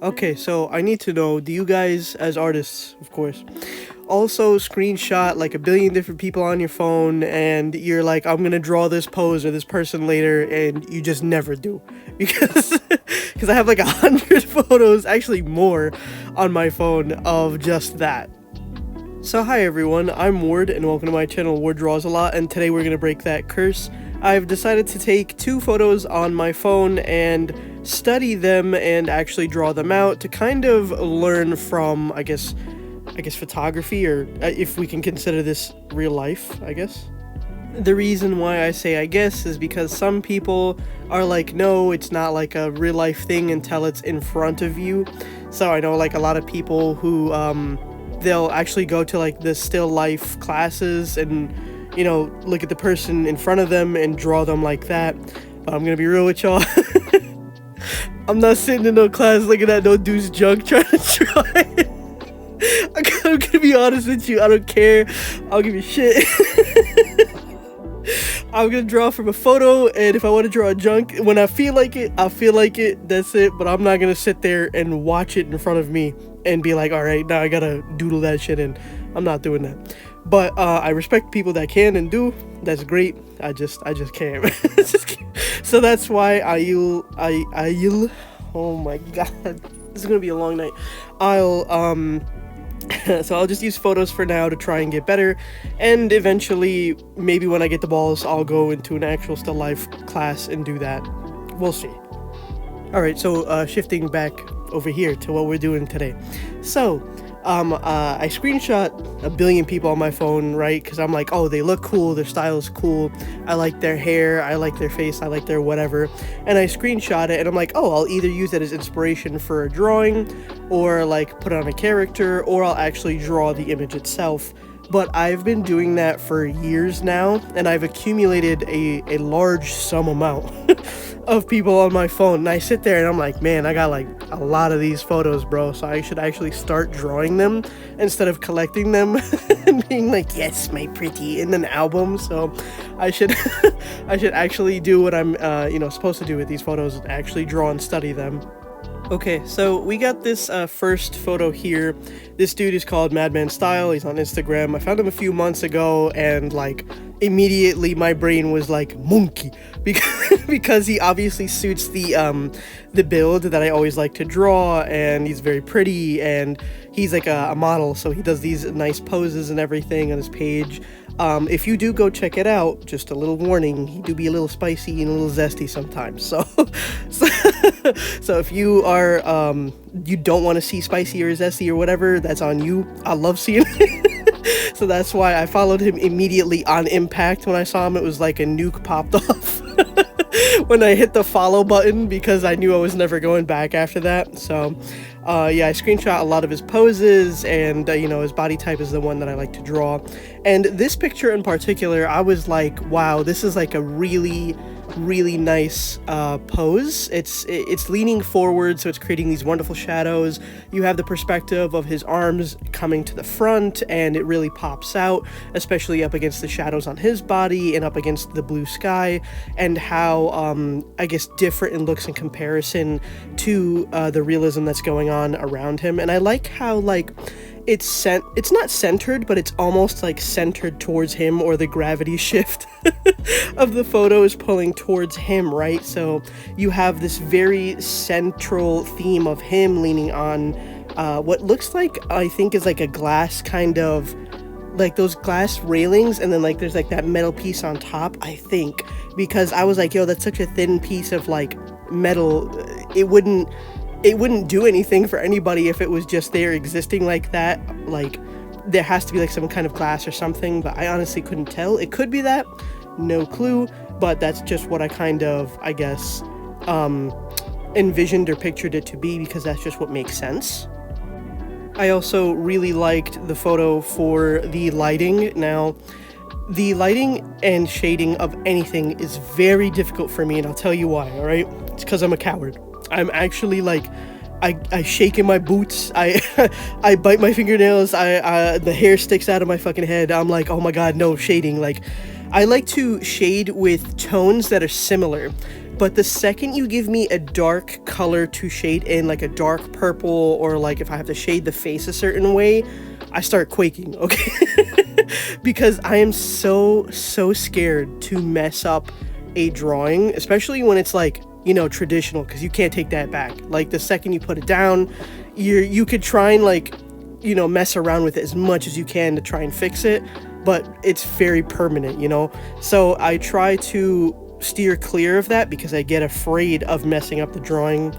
Okay, so I need to know, do you guys, as artists, of course, also screenshot like a billion different people on your phone and you're like, I'm gonna draw this pose or this person later, and you just never do? Because because I have like 100 photos, actually more, on my phone of just that. So hi everyone, I'm Ward and welcome to my channel Ward Draws a Lot, and today we're going to break that curse. I've decided to take 2 photos on my phone and study them and actually draw them out to kind of learn from, I guess photography, or if we can consider this real life, I guess. The reason why I say I guess is because some people are like, no, it's not like a real life thing until it's in front of you. So I know like a lot of people who, they'll actually go to like the still life classes and, you know, look at the person in front of them and draw them like that. But I'm gonna be real with y'all. I'm not sitting in no class looking at no dude's junk trying to draw it. I'm gonna be honest with you, I don't care. I'll give you shit. I'm gonna draw from a photo, and if I want to draw a junk, when I feel like it, I'll feel like it, that's it. But I'm not gonna sit there and watch it in front of me and be like, alright, now I gotta doodle that shit in. I'm not doing that. But I respect people that can and do. That's great. I just can't. So that's why I'll oh my god, this is gonna be a long night. So I'll just use photos for now to try and get better, and eventually, maybe when I get the balls, I'll go into an actual still life class and do that. We'll see. Alright, so shifting back over here to what we're doing today. So, I screenshot a billion people on my phone, right? Because I'm like, oh, they look cool, their style is cool, I like their hair, I like their face, I like their whatever. And I screenshot it, and I'm like, oh, I'll either use it as inspiration for a drawing, or like put on a character, or I'll actually draw the image itself. But I've been doing that for years now, and I've accumulated a large sum amount of people on my phone. And I sit there and I'm like, man, I got like a lot of these photos, bro. So I should actually start drawing them instead of collecting them and being like, yes, my pretty, in an album. So I should I should actually do what I'm supposed to do with these photos, actually draw and study them. Okay, so we got this first photo here. This dude is called Madman Style. He's on Instagram. I found him a few months ago, and like immediately my brain was like monkey, because he obviously suits the build that I always like to draw, and he's very pretty, and he's like a model, so he does these nice poses and everything on his page. If you do go check it out, just a little warning, he do be a little spicy and a little zesty sometimes. So if you are, you don't want to see spicy or zesty or whatever, that's on you. I love seeing it. So that's why I followed him immediately on impact. When I saw him, it was like a nuke popped off when I hit the follow button, because I knew I was never going back after that. So yeah, I screenshot a lot of his poses, and his body type is the one that I like to draw. And this picture in particular, I was like, wow, this is like a really nice pose. It's leaning forward, so it's creating these wonderful shadows. You have the perspective of his arms coming to the front, and it really pops out, especially up against the shadows on his body and up against the blue sky, and how I guess different it looks in comparison to the realism that's going on around him. And I like how like it's not centered, but it's almost like centered towards him, or the gravity shift of the photo is pulling towards him, right? So you have this very central theme of him leaning on what looks like, I think, is like a glass, kind of like those glass railings, and then like there's like that metal piece on top, I think, because I was like, yo, that's such a thin piece of like metal. It wouldn't do anything for anybody if it was just there existing like that. Like there has to be like some kind of glass or something, but I honestly couldn't tell. It could be that, no clue, but that's just what I kind of, I guess, envisioned or pictured it to be, because that's just what makes sense. I also really liked the photo for the lighting. Now, the lighting and shading of anything is very difficult for me, and I'll tell you why, alright? It's because I'm a coward. I'm actually like, I shake in my boots, I bite my fingernails, the hair sticks out of my fucking head. I'm like, oh my god, no, shading. Like, I like to shade with tones that are similar. But the second you give me a dark color to shade in, like a dark purple, or like if I have to shade the face a certain way, I start quaking, okay? Because I am so scared to mess up a drawing, especially when it's like, you know, traditional, because you can't take that back. Like the second you put it down, you could try and like, you know, mess around with it as much as you can to try and fix it, but it's very permanent, you know? So I try to steer clear of that because I get afraid of messing up the drawing.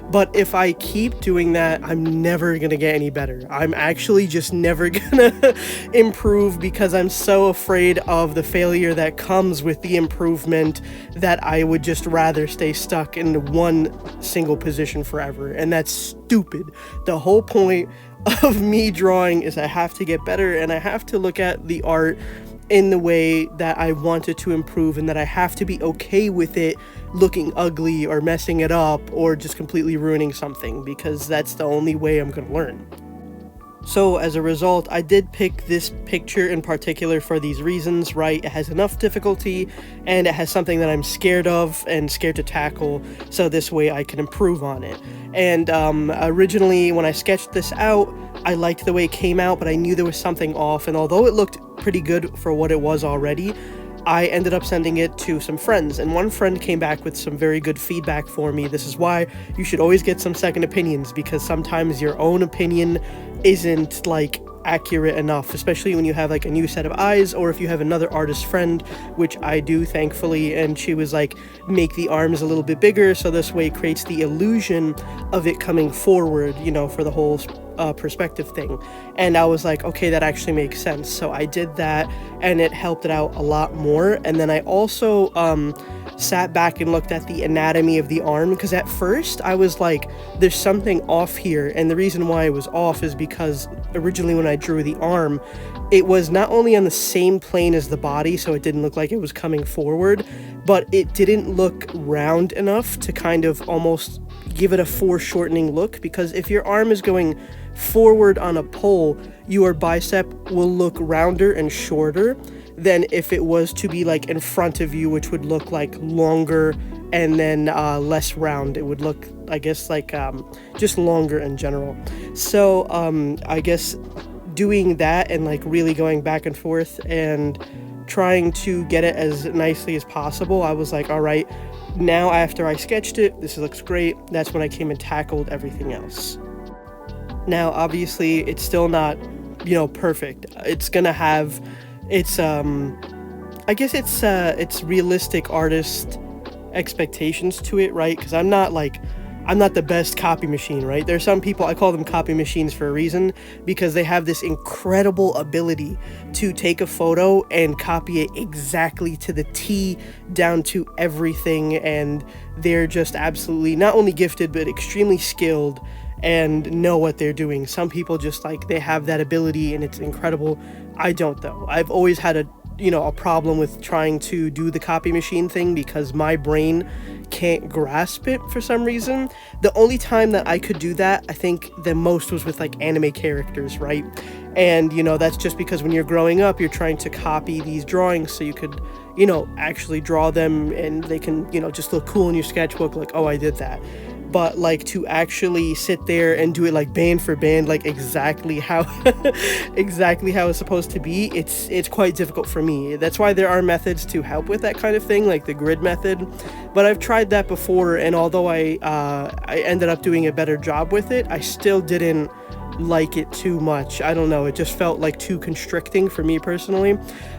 But if I keep doing that, I'm never gonna get any better. I'm actually just never gonna improve because I'm so afraid of the failure that comes with the improvement that I would just rather stay stuck in one single position forever. And that's stupid. The whole point of me drawing is I have to get better, and I have to look at the art in the way that I want it to improve, and that I have to be okay with it looking ugly or messing it up or just completely ruining something, because that's the only way I'm gonna learn. So as a result, I did pick this picture in particular for these reasons, right? It has enough difficulty, and it has something that I'm scared of and scared to tackle, so this way I can improve on it. And originally, when I sketched this out, I liked the way it came out, but I knew there was something off, and although it looked pretty good for what it was already, I ended up sending it to some friends, and one friend came back with some very good feedback for me. This is why you should always get some second opinions, because sometimes your own opinion isn't like accurate enough, especially when you have like a new set of eyes, or if you have another artist friend, which I do thankfully, and she was like, make the arms a little bit bigger so this way it creates the illusion of it coming forward, you know, for the whole perspective thing. And I was like, okay, that actually makes sense. So I did that, and it helped it out a lot more. And then I also sat back and looked at the anatomy of the arm, because at first I was like, there's something off here. And the reason why it was off is because originally when I drew the arm, it was not only on the same plane as the body, so it didn't look like it was coming forward, but it didn't look round enough to kind of almost give it a foreshortening look, because if your arm is going forward on a pole, your bicep will look rounder and shorter than if it was to be like in front of you, which would look like longer and then less round. It would look, I guess, like just longer in general. So I guess doing that and like really going back and forth and trying to get it as nicely as possible, I was like, all right, now after I sketched it, this looks great. That's when I came and tackled everything else. Now, obviously, it's still not, you know, perfect. It's gonna have its, I guess it's realistic artist expectations to it, right? Because I'm not the best copy machine, right? There's some people, I call them copy machines for a reason, because they have this incredible ability to take a photo and copy it exactly to the T, down to everything, and they're just absolutely not only gifted, but extremely skilled and know what they're doing. Some people just like, they have that ability and it's incredible. I don't though. I've always had a problem with trying to do the copy machine thing because my brain can't grasp it for some reason. The only time that I could do that, I think the most, was with like anime characters, right? And that's just because when you're growing up, you're trying to copy these drawings so you could actually draw them, and they can just look cool in your sketchbook, like, oh, I did that. But like to actually sit there and do it like band for band, like exactly how exactly how it's supposed to be, it's quite difficult for me. That's why there are methods to help with that kind of thing, like the grid method. But I've tried that before, and although I ended up doing a better job with it, I still didn't like it too much. I don't know, it just felt like too constricting for me personally.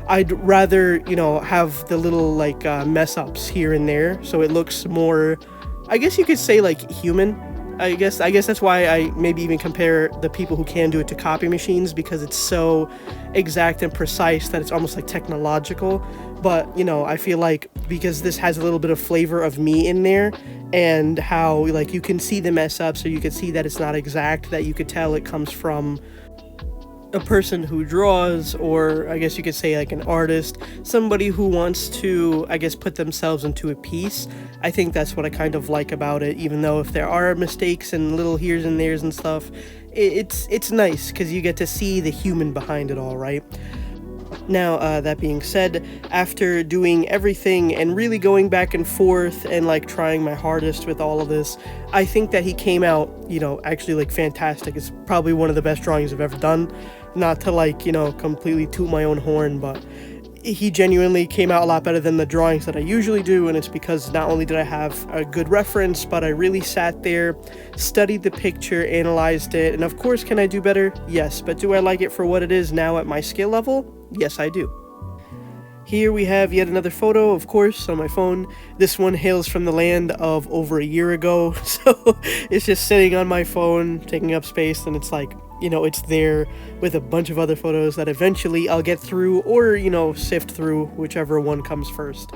I'd rather have the little like mess ups here and there, so it looks more, I guess you could say, like human. I guess that's why I maybe even compare the people who can do it to copy machines, because it's so exact and precise that it's almost like technological. But I feel like because this has a little bit of flavor of me in there, and how like you can see the mess up, so you can see that it's not exact, that you could tell it comes from a person who draws, or I guess you could say like an artist, somebody who wants to, I guess, put themselves into a piece. I think that's what I kind of like about it, even though if there are mistakes and little here's and there's and stuff, it's nice because you get to see the human behind it all, right? Now, that being said, after doing everything and really going back and forth and like trying my hardest with all of this, I think that he came out, actually like fantastic. It's probably one of the best drawings I've ever done. Not to like, completely toot my own horn, but he genuinely came out a lot better than the drawings that I usually do, and it's because not only did I have a good reference, but I really sat there, studied the picture, analyzed it, and of course, can I do better? Yes, but do I like it for what it is now at my skill level? Yes, I do. Here we have yet another photo, of course, on my phone. This one hails from the land of over a year ago, so it's just sitting on my phone, taking up space, and it's like, it's there with a bunch of other photos that eventually I'll get through or, sift through, whichever one comes first.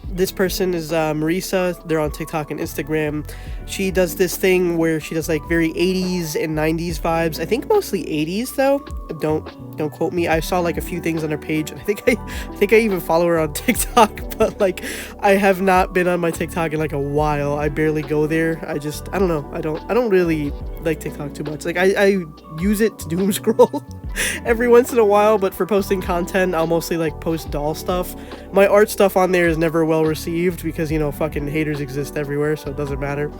This person is Marisa. They're on TikTok and Instagram. She does this thing where she does like very 80s and 90s vibes. I think mostly 80s though. Don't quote me. I saw like a few things on her page, and I think I even follow her on TikTok, but like I have not been on my TikTok in like a while. I barely go there. I don't know. I don't really like TikTok too much. Like I use it to doom scroll every once in a while, but for posting content, I'll mostly like post doll stuff. My art stuff on there is never well received because fucking haters exist everywhere, so it doesn't matter.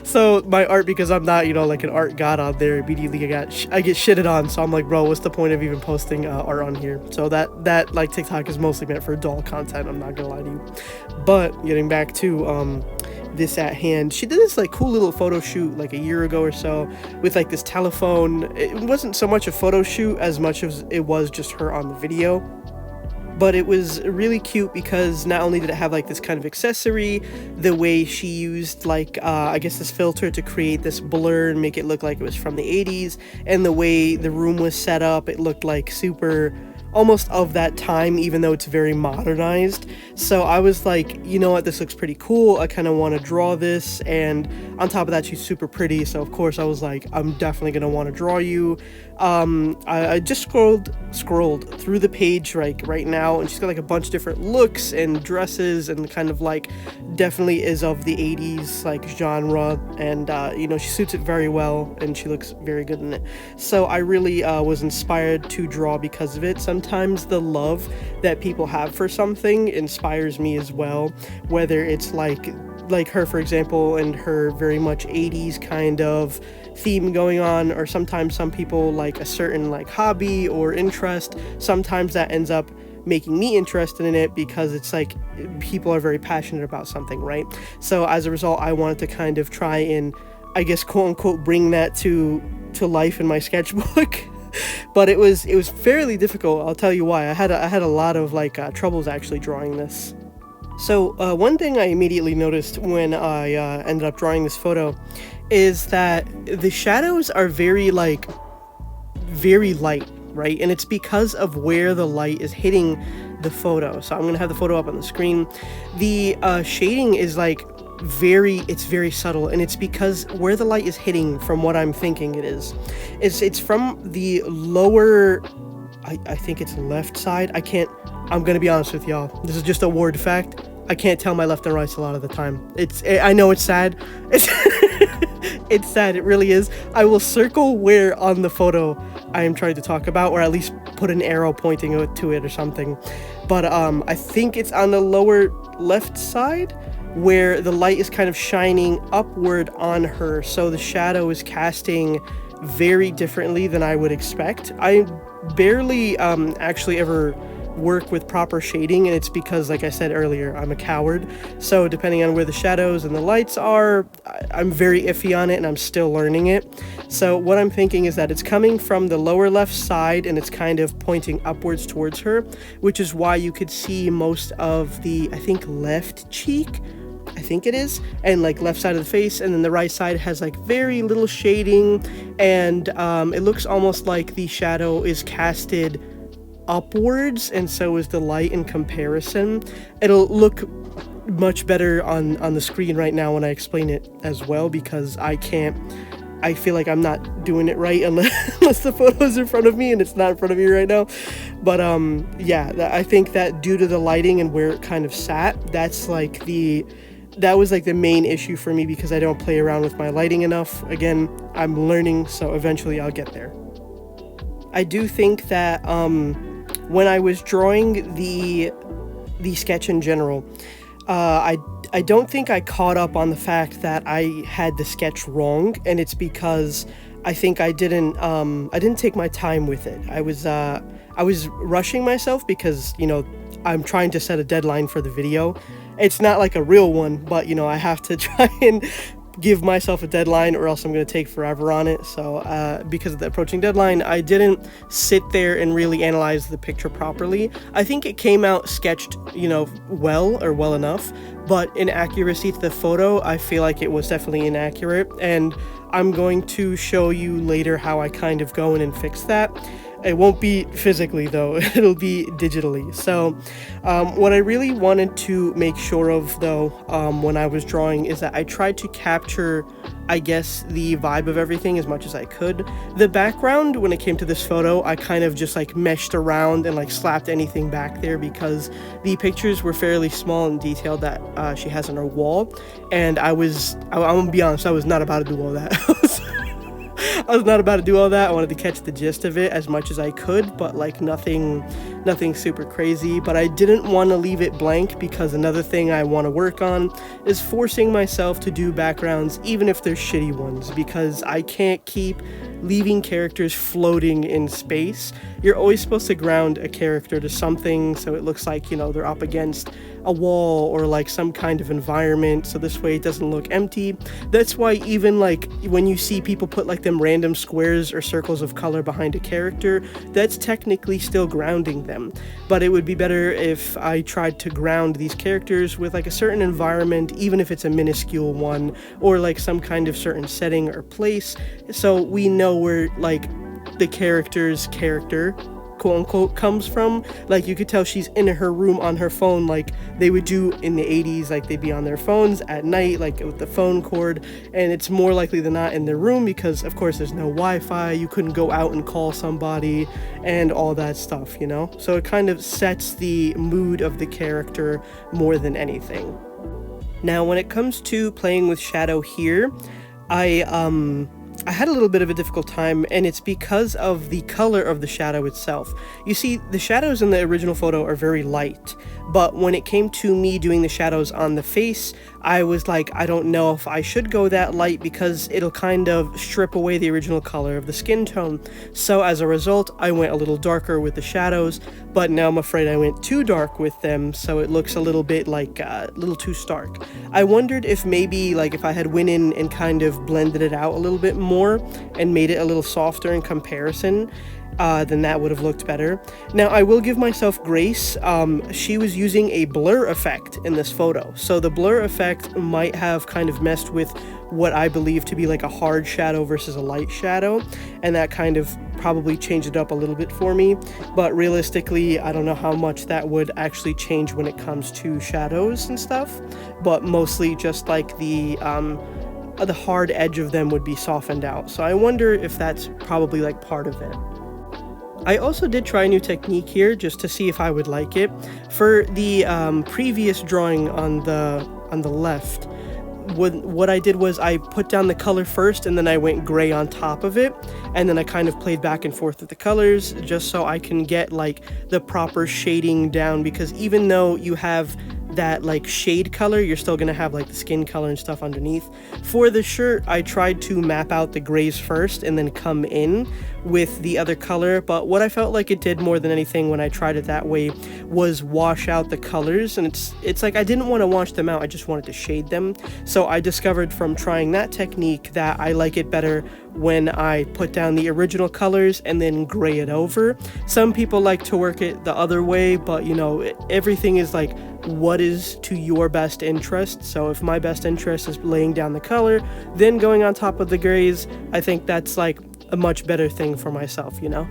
So my art, because I'm not like an art god on there, immediately I get shitted on. So I'm like, bro, what's the point of even posting art on here? So that like TikTok is mostly meant for doll content. I'm not gonna lie to you. But getting back to this at hand, she did this like cool little photo shoot like a year ago or so with like this telephone. It wasn't so much a photo shoot as much as it was just her on the video, but it was really cute because not only did it have like this kind of accessory, the way she used like I guess this filter to create this blur and make it look like it was from the 80s, and the way the room was set up, it looked like super almost of that time, even though it's very modernized. So I was like, you know what, this looks pretty cool. I kind of want to draw this, and on top of that, she's super pretty. So of course I was like, I'm definitely gonna want to draw you. I just scrolled through the page right now, and she's got like a bunch of different looks and dresses, and kind of like definitely is of the 80s like genre, and she suits it very well, and she looks very good in it. So I really was inspired to draw because of it. Sometimes the love that people have for something inspires me as well, whether it's like her, for example, and her very much 80s kind of theme going on, or sometimes some people like a certain like hobby or interest. Sometimes that ends up making me interested in it because it's like people are very passionate about something, right? So as a result, I wanted to kind of try and, I guess, quote unquote, bring that to life in my sketchbook. But it was fairly difficult. I'll tell you why. I had a lot of like troubles actually drawing this. So one thing I immediately noticed when I ended up drawing this photo is that the shadows are very light, right? And it's because of where the light is hitting the photo. So I'm gonna have the photo up on the screen. The shading is like it's very subtle, and it's because where the light is hitting, from what I'm thinking it's from the lower, I think it's left side. I'm gonna be honest with y'all, this is just a word fact, I can't tell my left and rights a lot of the time. I know it's sad. It's sad, it really is. I will circle where on the photo I am trying to talk about, or at least put an arrow pointing to it or something. But I think it's on the lower left side where the light is kind of shining upward on her, so the shadow is casting very differently than I would expect. I barely actually ever work with proper shading, and it's because, like I said earlier, I'm a coward. So depending on where the shadows and the lights are, I'm very iffy on it, and I'm still learning it. So what I'm thinking is that it's coming from the lower left side, and it's kind of pointing upwards towards her, which is why you could see most of the, I think, left cheek, I think it is, and like left side of the face, and then the right side has like very little shading, and it looks almost like the shadow is casted upwards, and so is the light in comparison. It'll look much better on the screen right now when I explain it as well, because I feel like I'm not doing it right unless the photo's in front of me, and it's not in front of me right now. But yeah, I think that due to the lighting and where it kind of sat, that was like the main issue for me, because I don't play around with my lighting enough. Again, I'm learning, so eventually I'll get there. I do think that when I was drawing the sketch in general, I don't think I caught up on the fact that I had the sketch wrong, and it's because I think I didn't take my time with it. I was rushing myself because, you know, I'm trying to set a deadline for the video. It's not like a real one, but you know, I have to try and give myself a deadline or else I'm going to take forever on it. So because of the approaching deadline, I didn't sit there and really analyze the picture properly. I think it came out sketched, you know, well enough, but in accuracy to the photo, I feel like it was definitely inaccurate, and I'm going to show you later how I kind of go in and fix that. It won't be physically though, it'll be digitally. So what I really wanted to make sure of though, when I was drawing, is that I tried to capture, I guess, the vibe of everything as much as I could. The background, when it came to this photo, I kind of just like meshed around and like slapped anything back there because the pictures were fairly small and detailed that she has on her wall. And I'm gonna be honest, I was not about to do all that. I was not about to do all that. I wanted to catch the gist of it as much as I could, but like nothing super crazy. But I didn't want to leave it blank because another thing I want to work on is forcing myself to do backgrounds even if they're shitty ones, because I can't keep leaving characters floating in space. You're always supposed to ground a character to something so it looks like, you know, they're up against a wall or like some kind of environment, so this way it doesn't look empty. That's why even like when you see people put like them random squares or circles of color behind a character, that's technically still grounding them. But it would be better if I tried to ground these characters with like a certain environment, even if it's a minuscule one, or like some kind of certain setting or place, so we know where like the character's character, quote unquote, comes from. Like you could tell she's in her room on her phone, like they would do in the 80s, like they'd be on their phones at night, like with the phone cord, and it's more likely than not in their room because of course there's no Wi-Fi, you couldn't go out and call somebody and all that stuff, you know? So it kind of sets the mood of the character more than anything. Now when it comes to playing with shadow here, I had a little bit of a difficult time, and it's because of the color of the shadow itself. You see, the shadows in the original photo are very light, but when it came to me doing the shadows on the face, I was like, I don't know if I should go that light because it'll kind of strip away the original color of the skin tone. So as a result, I went a little darker with the shadows, but now I'm afraid I went too dark with them, so it looks a little bit like a little too stark. I wondered if maybe like if I had went in and kind of blended it out a little bit more and made it a little softer in comparison, then that would have looked better. Now I will give myself grace, she was using a blur effect in this photo, so the blur effect might have kind of messed with what I believe to be like a hard shadow versus a light shadow, and that kind of probably changed it up a little bit for me, but realistically I don't know how much that would actually change when it comes to shadows and stuff, but mostly just like the hard edge of them would be softened out, so I wonder if that's probably like part of it. I also did try a new technique here just to see if I would like it. For the previous drawing on the left, what I did was I put down the color first and then I went gray on top of it, and then I kind of played back and forth with the colors just so I can get like the proper shading down, because even though you have that like shade color, you're still gonna have like the skin color and stuff underneath. For the shirt, I tried to map out the grays first and then come in with the other color, but what I felt like it did more than anything when I tried it that way was wash out the colors, and it's like I didn't want to wash them out, I just wanted to shade them. So I discovered from trying that technique that I like it better when I put down the original colors and then gray it over. Some people like to work it the other way, but you know, everything is like what is to your best interest. So if my best interest is laying down the color, then going on top of the grays, I think that's like a much better thing for myself, you know?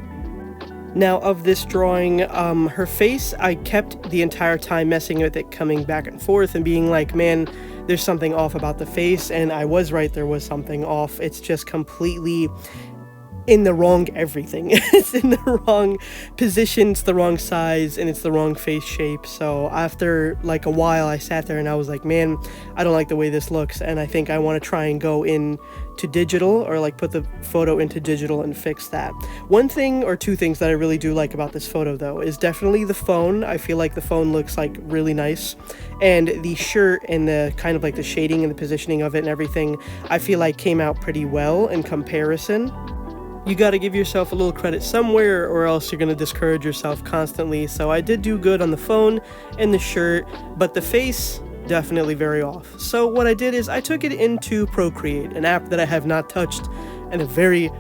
Now of this drawing, her face, I kept the entire time messing with it, coming back and forth and being like, man, there's something off about the face, and I was right, there was something off. It's just completely, in the wrong everything. It's in the wrong position, it's the wrong size, and it's the wrong face shape. So after like a while, I sat there and I was like, man, I don't like the way this looks, and I think I want to try and go in to digital, or like put the photo into digital and fix that. One thing or two things that I really do like about this photo though is definitely the phone. I feel like the phone looks like really nice, and the shirt and the kind of like the shading and the positioning of it and everything, I feel like came out pretty well in comparison. You got to give yourself a little credit somewhere, or else you're going to discourage yourself constantly. So I did do good on the phone and the shirt, but the face, definitely very off. So what I did is I took it into Procreate, an app that I have not touched in a very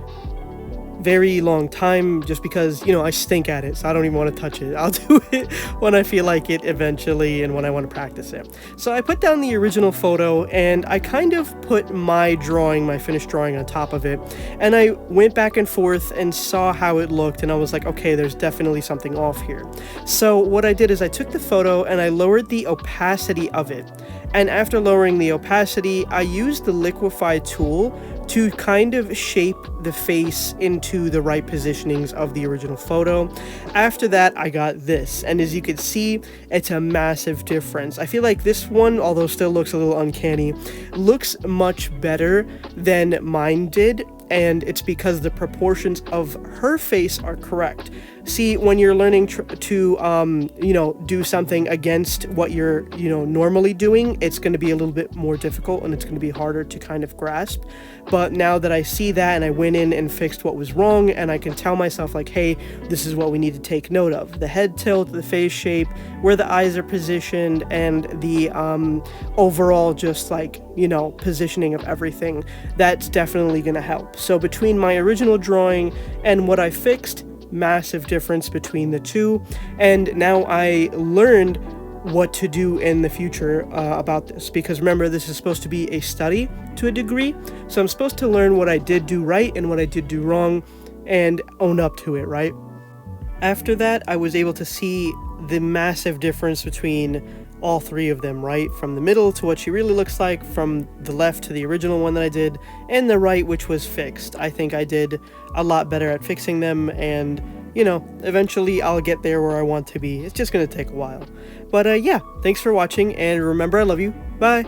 long time, just because, you know, I stink at it, so I don't even want to touch it. I'll do it when I feel like it eventually, and when I want to practice it. So I put down the original photo, and I kind of put my drawing, my finished drawing, on top of it, and I went back and forth and saw how it looked, and I was like, okay, there's definitely something off here. So what I did is I took the photo and I lowered the opacity of it, and after lowering the opacity, I used the liquify tool to kind of shape the face into the right positionings of the original photo. After that, I got this, and as you can see, it's a massive difference. I feel like this one, although still looks a little uncanny, looks much better than mine did, and it's because the proportions of her face are correct. See, when you're learning to do something against what you're normally doing, it's going to be a little bit more difficult, and it's going to be harder to kind of grasp. But now that I see that, and I went in and fixed what was wrong, and I can tell myself like, hey, this is what we need to take note of: the head tilt, the face shape, where the eyes are positioned, and the overall just like positioning of everything. That's definitely going to help. So between my original drawing and what I fixed, massive difference between the two. And now I learned what to do in the future about this, because remember, this is supposed to be a study to a degree, so I'm supposed to learn what I did do right and what I did do wrong and own up to it, right? After that, I was able to see the massive difference between all three of them, right? From the middle to what she really looks like, from the left to the original one that I did, and the right, which was fixed. I think I did a lot better at fixing them, and eventually I'll get there where I want to be. It's just gonna take a while. But yeah, thanks for watching, and remember, I love you. Bye!